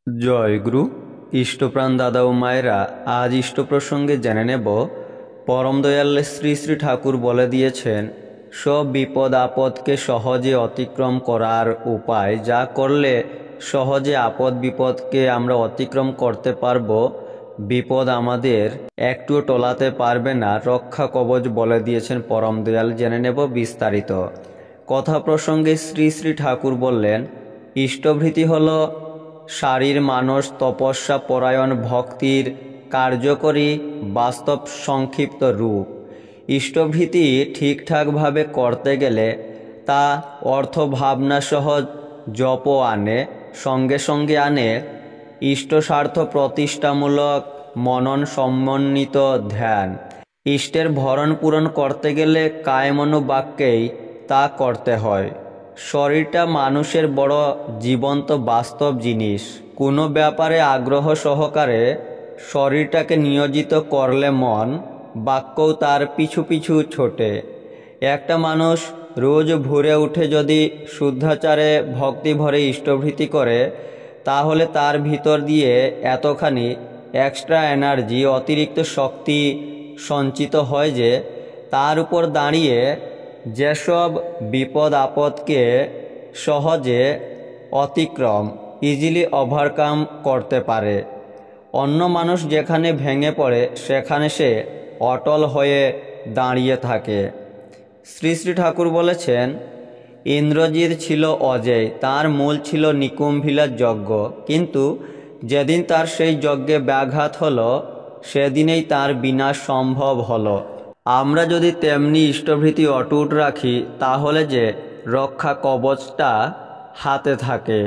জয় গুরু। ইষ্টপ্রাণ দাদা ও মায়েরা, আজ ইষ্ট প্রসঙ্গে জেনে নেব পরম দয়াল শ্রী শ্রী ঠাকুর বলে দিয়েছেন সব বিপদ আপদকে সহজে অতিক্রম করার উপায়, যা করলে সহজে আপদ বিপদকে আমরা অতিক্রম করতে পারব, বিপদ আমাদের একটুও টলাতে পারবে না। রক্ষা কবচ বলে দিয়েছেন পরম দয়াল। জেনে নেব বিস্তারিত। কথা প্রসঙ্গে শ্রী শ্রী ঠাকুর বললেন, ইষ্টভৃতি হল শারীর মানস তপস্যা পরায়ণ ভক্তির কার্যকরী বাস্তব সংক্ষিপ্ত রূপ। ইষ্টভৃতি ঠিকঠাকভাবে করতে গেলে তা অর্থ ভাবনা সহ জপ আনে, সঙ্গে সঙ্গে আনে ইষ্টস্বার্থ প্রতিষ্ঠামূলক মনন সমন্বিত ধ্যান। ইষ্টের ভরণ পূরণ করতে গেলে কায়মনোবাক্যেই তা করতে হয়। শরীরটা মানুষের বড় জীবন্ত বাস্তব জিনিস। কোনো ব্যাপারে আগ্রহ সহকারে শরীরটাকে নিয়োজিত করলে মন বাক্যও তার পিছু পিছু ছোটে। একটা মানুষ রোজ ভোরে উঠে যদি শুদ্ধাচারে ভক্তি ভরে ইষ্টভৃতি করে, তাহলে তার ভিতর দিয়ে এতখানি এক্সট্রা এনার্জি, অতিরিক্ত শক্তি সঞ্চিত হয় যে তার উপর দাঁড়িয়ে যেসব বিপদ আপদকে সহজে অতিক্রম, ইজিলি ওভারকাম করতে পারে। অন্য মানুষ যেখানে ভেঙে পড়ে সেখানে সে অটল হয়ে দাঁড়িয়ে থাকে। শ্রী শ্রী ঠাকুর বলেছেন, ইন্দ্রজিৎ ছিল অজেয়, তার মূল ছিল নিকুম্ভিলার যজ্ঞ, কিন্তু যেদিন তার সেই যজ্ঞে ব্যাঘাত হলো সেদিনেই তার বিনাশ সম্ভব হলো। আমরা যদি তেমনি ইষ্টভৃতি অটুট রাখি, তাহলে যে রক্ষা কবচটা হাতে থাকে